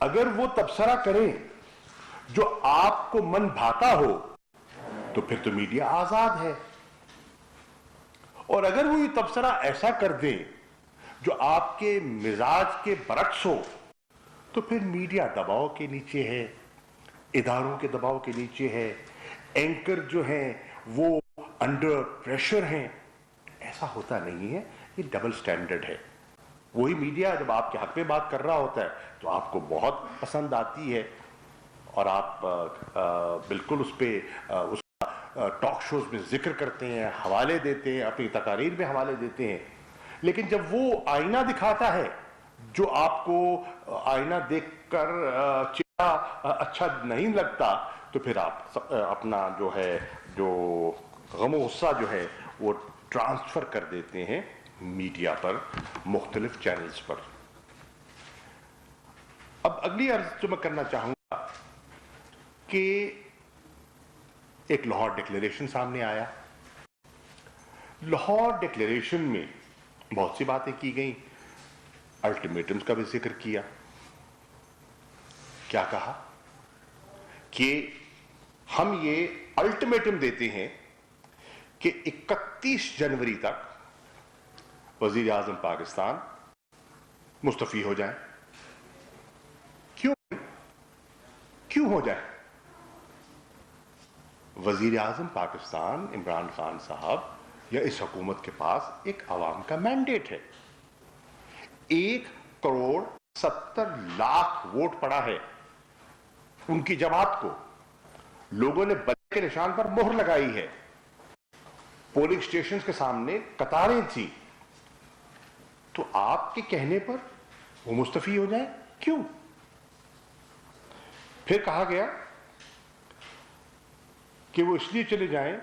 اگر وہ تبصرہ کریں جو آپ کو من بھاتا ہو تو پھر تو میڈیا آزاد ہے، اور اگر وہ یہ تبصرہ ایسا کر دیں جو آپ کے مزاج کے برعکس ہو تو پھر میڈیا دباؤ کے نیچے ہے، اداروں کے دباؤ کے نیچے ہے، اینکر جو ہیں وہ انڈر پریشر ہیں. ایسا ہوتا نہیں ہے، یہ ڈبل سٹینڈرڈ ہے. وہی میڈیا جب آپ کے حق میں بات کر رہا ہوتا ہے تو آپ کو بہت پسند آتی ہے اور آپ بالکل اس پہ اس ٹاک شوز میں ذکر کرتے ہیں، حوالے دیتے ہیں، اپنی تقاریر میں حوالے دیتے ہیں. لیکن جب وہ آئینہ دکھاتا ہے جو آپ کو آئینہ دیکھ کر چہرہ اچھا نہیں لگتا تو پھر آپ اپنا جو ہے جو غم و غصہ جو ہے وہ ٹرانسفر کر دیتے ہیں میڈیا پر، مختلف چینلز پر. اب اگلی عرض جو میں کرنا چاہوں گا کہ ایک لاہور ڈکلیریشن سامنے آیا. لاہور ڈکلیریشن میں بہت سی باتیں کی گئیں، الٹیمیٹمز کا بھی ذکر کیا. کیا کہا کہ ہم یہ الٹیمیٹم دیتے ہیں کہ 31 جنوری تک وزیر اعظم پاکستان مستعفی ہو جائیں. کیوں ہو جائے؟ وزیر اعظم پاکستان عمران خان صاحب یا اس حکومت کے پاس ایک عوام کا مینڈیٹ ہے. 1,70,00,000 ووٹ پڑا ہے ان کی جماعت کو. لوگوں نے بلے کے نشان پر مہر لگائی ہے. پولنگ سٹیشنز کے سامنے قطاریں تھیں. تو آپ کے کہنے پر وہ مستعفی ہو جائیں؟ کیوں؟ پھر کہا گیا کہ وہ اس لیے چلے جائیں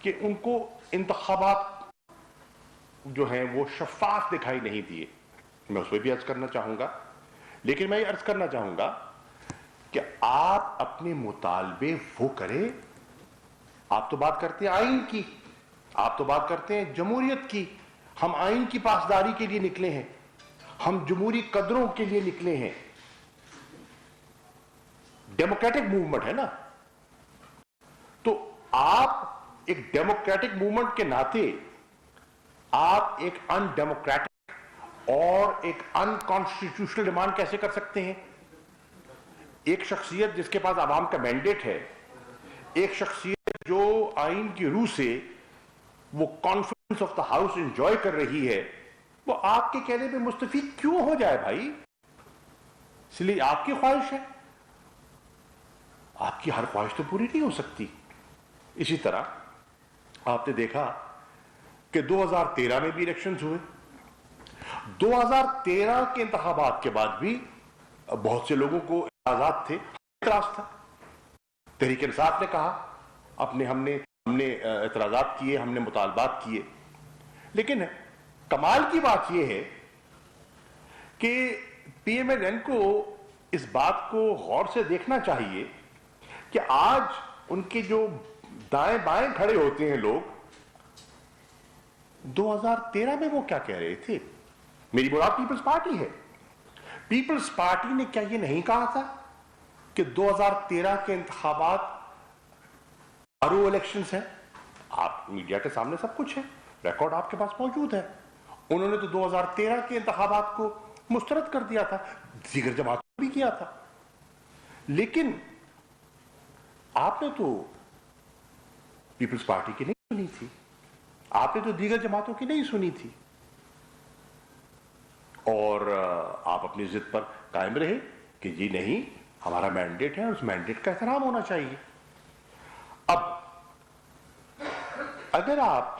کہ ان کو انتخابات جو ہیں وہ شفاف دکھائی نہیں دیے. میں اس پہ بھی عرض کرنا چاہوں گا، لیکن میں یہ عرض کرنا چاہوں گا کہ آپ اپنے مطالبے وہ کریں. آپ تو بات کرتے ہیں آئین کی، آپ تو بات کرتے ہیں جمہوریت کی. ہم آئین کی پاسداری کے لیے نکلے ہیں، ہم جمہوری قدروں کے لیے نکلے ہیں. ڈیموکریٹک موومنٹ ہے نا، تو آپ ایک ڈیموکریٹک موومنٹ کے ناطے آپ ایک ان ڈیموکریٹک اور ایک ان کانسٹیٹیوشنل ڈیمانڈ کیسے کر سکتے ہیں؟ ایک شخصیت جس کے پاس عوام کا مینڈیٹ ہے، ایک شخصیت جو آئین کی روح سے وہ confidence of the house enjoy کر رہی ہے، وہ آپ کے کہنے پہ مستعفی کیوں ہو جائے بھائی؟ اس لیے آپ کی خواہش ہے. آپ کی ہر خواہش تو پوری نہیں ہو سکتی. اسی طرح آپ نے دیکھا کہ 2013 میں بھی الیکشنز ہوئے. 2013 کے انتخابات کے بعد بھی بہت سے لوگوں کو اعتراضات تھے، اعتراض تھا. تحریک انصاف نے کہا ہم نے اعتراضات کیے، ہم نے مطالبات کیے. لیکن کمال کی بات یہ ہے کہ پی ایم ایل این کو اس بات کو غور سے دیکھنا چاہیے کہ آج ان کے جو دائیں بائیں کھڑے ہوتے ہیں لوگ، 2013 میں وہ کیا کہہ رہے تھے؟ میری مراد پیپلز پارٹی ہے. پیپلز پارٹی نے کیا یہ نہیں کہا تھا کہ 2013 کے انتخابات آرو الیکشنز ہیں؟ آپ میڈیا کے سامنے سب کچھ ہے، ریکارڈ آپ کے پاس موجود ہے. انہوں نے تو 2013 کے انتخابات کو مسترد کر دیا تھا، دیگر جماعتوں بھی کیا تھا. لیکن آپ نے تو پیپلز پارٹی کی نہیں سنی تھی، آپ نے تو دیگر جماعتوں کی نہیں سنی تھی، اور آپ اپنی ضد پر قائم رہے کہ جی نہیں، ہمارا مینڈیٹ ہے اور اس مینڈیٹ کا احترام ہونا چاہیے. اب اگر آپ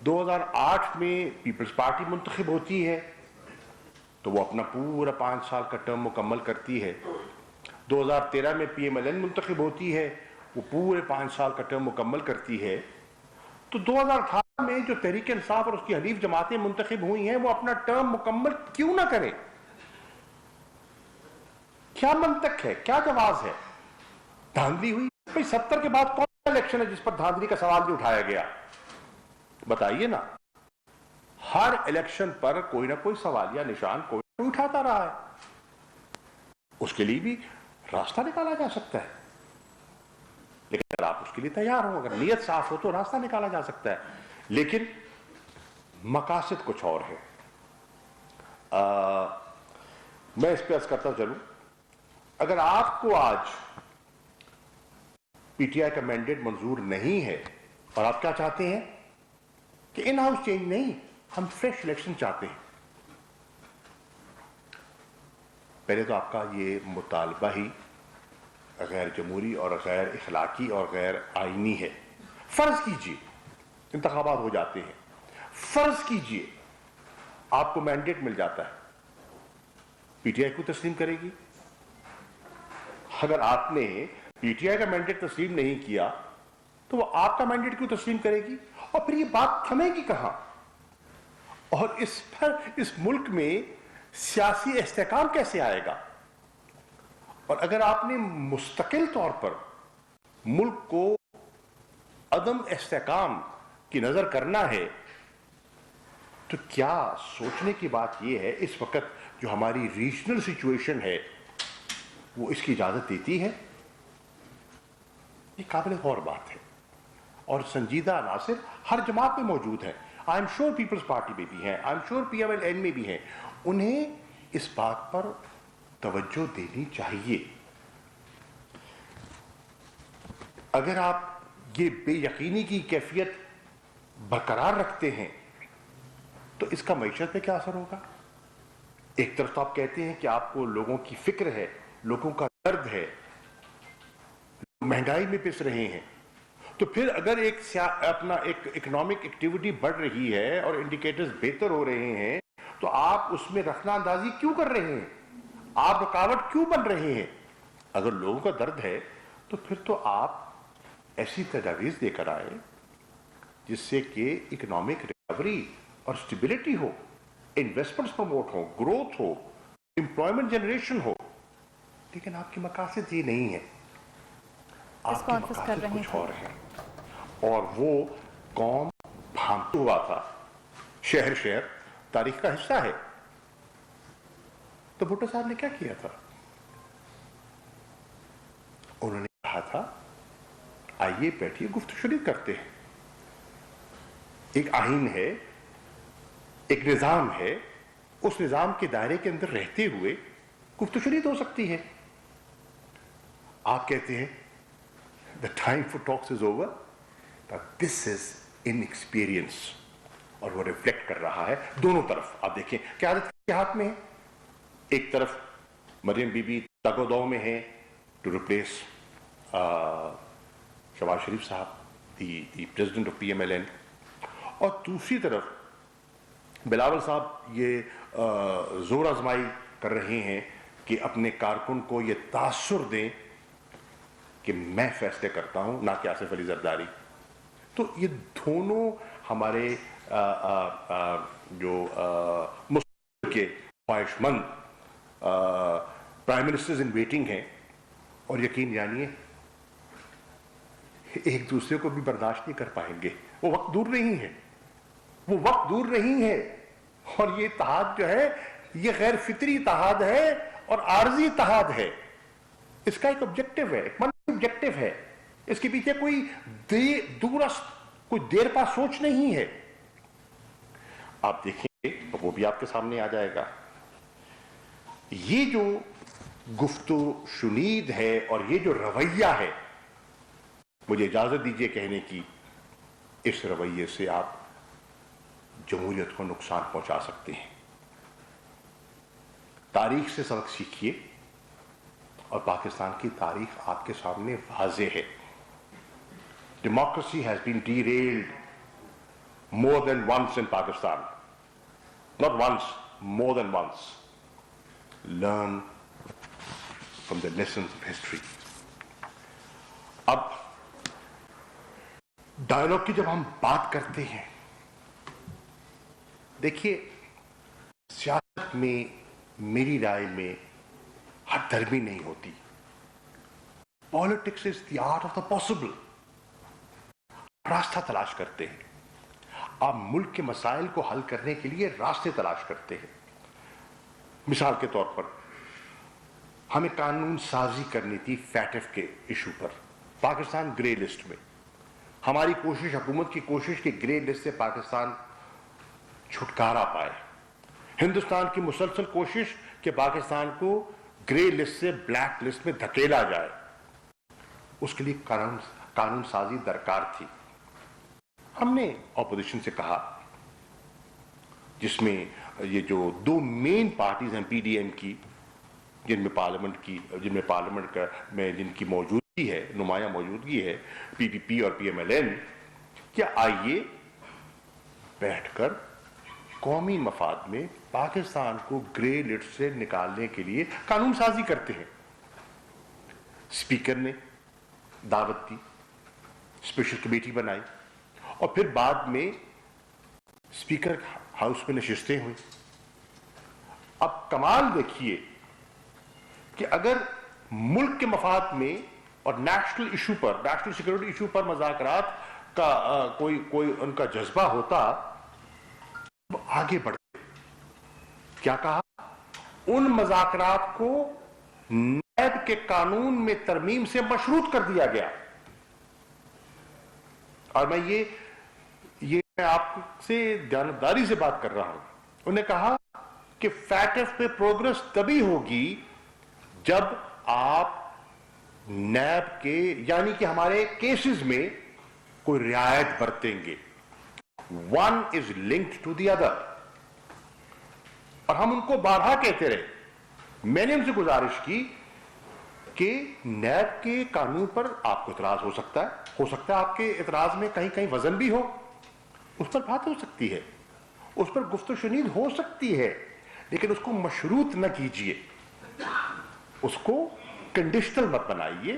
2008 میں پیپلز پارٹی منتخب ہوتی ہے تو وہ اپنا پورا 5 سال کا ٹرم مکمل کرتی ہے. 2013 میں پی ایم ایل این منتخب ہوتی ہے، وہ پورے 5 سال کا ٹرم مکمل کرتی ہے. تو 2018 میں جو تحریک انصاف اور اس کی حلیف جماعتیں منتخب ہوئی ہیں وہ اپنا ٹرم مکمل کیوں نہ کریں؟ کیا منطق ہے، کیا جواز ہے؟ دھاندلی ہوئی. 70 کے بعد کون سا الیکشن ہے جس پر دھاندلی کا سوال نہیں اٹھایا گیا؟ بتائیے نا. ہر الیکشن پر کوئی نہ کوئی سوالیہ نشان کوئی اٹھاتا رہا ہے. اس کے لیے بھی راستہ نکالا جا سکتا ہے، لیکن اگر آپ اس کے لیے تیار ہو، اگر نیت صاف ہو تو راستہ نکالا جا سکتا ہے، لیکن مقاصد کچھ اور ہے۔ میں اس پہ عرض کرتا چلوں، اگر آپ کو آج پی ٹی آئی کا مینڈیٹ منظور نہیں ہے اور آپ کیا چاہتے ہیں کہ ان ہاؤس چینج نہیں، ہم فریش الیکشن چاہتے ہیں، پہلے تو آپ کا یہ مطالبہ ہی غیر جمہوری اور غیر اخلاقی اور غیر آئینی ہے۔ فرض کیجئے انتخابات ہو جاتے ہیں، فرض کیجئے آپ کو مینڈیٹ مل جاتا ہے، پی ٹی آئی کو تسلیم کرے گی؟ اگر آپ نے پی ٹی آئی کا مینڈیٹ تسلیم نہیں کیا تو وہ آپ کا مینڈیٹ کیوں تسلیم کرے گی؟ اور پھر یہ بات تھمے گی کہاں؟ اور اس پر اس ملک میں سیاسی استحکام کیسے آئے گا؟ اور اگر آپ نے مستقل طور پر ملک کو عدم استحکام کی نظر کرنا ہے تو کیا سوچنے کی بات یہ ہے اس وقت جو ہماری ریجنل سچویشن ہے وہ اس کی اجازت دیتی ہے؟ یہ قابل غور بات ہے، اور سنجیدہ عناصر ہر جماعت میں موجود ہیں، I am sure Peoples Party میں بھی ہیں، I am sure P M L N میں بھی ہیں، انہیں اس بات پر توجہ دینی چاہیے۔ اگر آپ یہ بے یقینی کی کیفیت برقرار رکھتے ہیں تو اس کا معیشت پہ کیا اثر ہوگا؟ ایک طرف تو آپ کہتے ہیں کہ آپ کو لوگوں کی فکر ہے، لوگوں کا درد ہے، مہنگائی میں پس رہے ہیں، تو پھر اگر اپنا ایک اکنامک ایکٹیویٹی بڑھ رہی ہے اور انڈیکیٹرز بہتر ہو رہے ہیں تو آپ اس میں رخنہ اندازی کیوں کر رہے ہیں؟ آپ رکاوٹ کیوں بن رہے ہیں؟ اگر لوگوں کا درد ہے تو پھر تو آپ ایسی تجاویز دے کر آئے جس سے کہ اکنامک ریکوری اور سٹیبلٹی ہو، انویسٹمنٹس پروموٹ ہو، گروتھ ہو، امپلائمنٹ جنریشن ہو، لیکن آپ کے مقاصد یہ نہیں ہے، آپ کے مقاصد کچھ اور ہیں، اور وہ قوم بھانگتا ہوا تھا، شہر شہر تاریخ کا حصہ ہے۔ تو بھٹو صاحب نے کیا کیا تھا؟ انہوں نے کہا تھا آئیے بیٹھیے گفت و شنید کرتے ہیں، ایک آئین ہے، ایک نظام ہے، اس نظام کے دائرے کے اندر رہتے ہوئے گفت و شنید ہو سکتی ہے۔ آپ کہتے ہیں the time for talks is over، but this is inexperience، اور وہ ریفلیکٹ کر رہا ہے دونوں طرف۔ آپ دیکھیں قیادت کے ہاتھ میں ہے، ایک طرف مریم بی بی تگ و دو میں ہے to replace Shehbaz Sharif sahab the president of P M L N, اور دوسری طرف بلاول صاحب یہ زور آزمائی کر رہے ہیں کہ اپنے کارکن کو یہ تاثر دیں کہ میں فیصلے کرتا ہوں، نہ کہ آصف علی زرداری۔ تو یہ دونوں ہمارے جو مستقبل کے خواہش مند پرائم منسٹرز ان ویٹنگ ہیں، اور یقین جانیے ایک دوسرے کو بھی برداشت نہیں کر پائیں گے، وہ وقت دور نہیں ہے، وہ وقت دور نہیں ہے، اور یہ اتحاد جو ہے یہ غیر فطری اتحاد ہے اور عارضی اتحاد ہے۔ اس کا ایک آبجیکٹو ہے، ایک منفی آبجیکٹو ہے، اس کے پیچھے کوئی دورست کوئی دیر پا سوچ نہیں ہے۔ آپ دیکھیں گے تو وہ بھی آپ کے سامنے آ جائے گا۔ یہ جو گفتگو شنید ہے اور یہ جو رویہ ہے، مجھے اجازت دیجیے کہنے کی، اس رویے سے آپ جمہوریت کو نقصان پہنچا سکتے ہیں۔ تاریخ سے سبق سیکھیے، اور پاکستان کی تاریخ آپ کے سامنے واضح ہے۔ Democracy has been derailed more than once in Pakistan. Not once, more than once. Learn from the lessons of history. اب ڈائلاگ کی جب ہم بات کرتے ہیں، دیکھیے سیاست میں میری رائے میں حد درمی نہیں ہوتی۔ Politics is the art of the possible. راستہ تلاش کرتے ہیں، آپ ملک کے مسائل کو حل کرنے کے لیے راستے تلاش کرتے ہیں۔ مثال کے طور پر ہمیں قانون سازی کرنی تھی فیٹف کے ایشو پر. پاکستان گرے لسٹ میں. ہماری کوشش, حکومت کی کوشش کہ گرے لسٹ سے پاکستان چھٹکارا پائے. ہندوستان کی مسلسل کوشش کہ پاکستان کو گرے لسٹ سے بلیک لسٹ میں دھکیلا جائے. اس کے لیے قانون سازی درکار تھی. ہم نے اپوزیشن سے کہا, جس میں یہ جو دو مین پارٹیز ہیں پی ڈی ایم کی, جن میں پارلیمنٹ میں جن کی موجودگی ہے, نمایاں موجودگی ہے, پی پی پی اور پی ایم ایل این, کیا آئیے بیٹھ کر قومی مفاد میں پاکستان کو گرے لسٹ سے نکالنے کے لیے قانون سازی کرتے ہیں. اسپیکر نے دعوت دی, اسپیشل کمیٹی بنائی, اور پھر بعد میں اسپیکر ہاؤس میں نشستیں ہوئی. اب کمال دیکھیے کہ اگر ملک کے مفاد میں اور نیشنل ایشو پر, نیشنل سیکورٹی ایشو پر مذاکرات کا کوئی ان کا جذبہ ہوتا, آگے بڑھتے. کیا کہا؟ ان مذاکرات کو نیب کے قانون میں ترمیم سے مشروط کر دیا گیا. اور میں میں آپ سے دیانتداری سے بات کر رہا ہوں. انہوں نے کہا کہ فیٹف پہ پروگرس تبھی ہوگی جب آپ نیب کے, یعنی کہ ہمارے کیسز میں کوئی رعایت برتیں گے. One is linked to the other. اور ہم ان کو بارہا کہتے رہے. میں نے ان سے گزارش کی کہ نیب کے قانون پر آپ کو اعتراض ہو سکتا ہے آپ کے اعتراض میں کہیں وزن بھی ہو, اس پر بات ہو سکتی ہے, اس پر گفت و شنید ہو سکتی ہے, لیکن اس کو مشروط نہ کیجئے, اس کو کنڈیشنل مت بنائیے.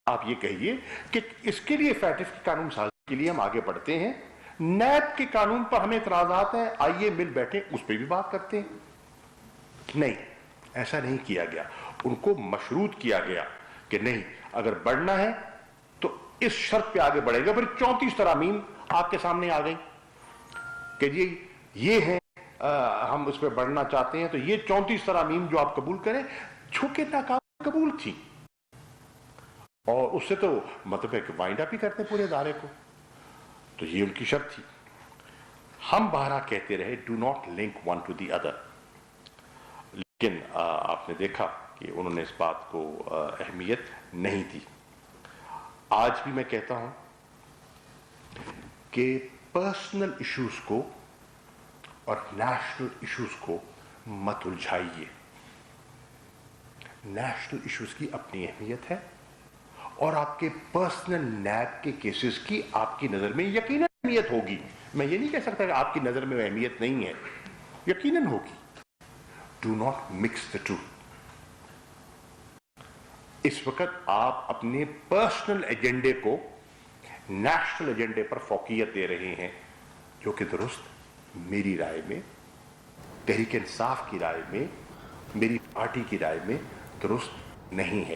آپ یہ کہیے کہ اس کے لیے فیٹف کی قانون سازی کے لیے ہم آگے بڑھتے ہیں, نیب کے قانون پر ہمیں اعتراضات ہیں, آئیے مل بیٹھے اس پہ بھی بات کرتے ہیں. نہیں, ایسا نہیں کیا گیا. ان کو مشروط کیا گیا کہ نہیں, اگر بڑھنا ہے تو اس شرط پہ آگے بڑھے گا. پھر 34 ترامیم آپ کے سامنے آ گئی کہ جی یہ ہے, ہم اس پہ بڑھنا چاہتے ہیں, تو یہ 34 ترامیم جو آپ قبول کریں, چھوکے ناکام قبول تھی. اور اس سے تو مطلب ہے کہ وائنڈ اپ ہی کرتے پورے ادارے کو. تو یہ ان کی شرط تھی. ہم بہرحال کہتے رہے do not link one to the other. لیکن آپ نے دیکھا کہ انہوں نے اس بات کو اہمیت نہیں دی. آج بھی میں کہتا ہوں کہ پرسنل ایشوز کو اور نیشنل ایشوز کو مت الجھائیے. نیشنل ایشوز کی اپنی اہمیت ہے, اور آپ کے پرسنل نیب کے کیسز کی آپ کی نظر میں یقیناً اہمیت ہوگی. میں یہ نہیں کہہ سکتا کہ آپ کی نظر میں اہمیت نہیں ہے, یقیناً ہوگی. Do not mix the two. اس وقت آپ اپنے پرسنل ایجنڈے کو نیشنل ایجنڈے پر فوقیت دے رہے ہیں, جو کہ درست میری رائے میں, تحریک انصاف کی رائے میں, میری پارٹی کی رائے میں درست نہیں ہے.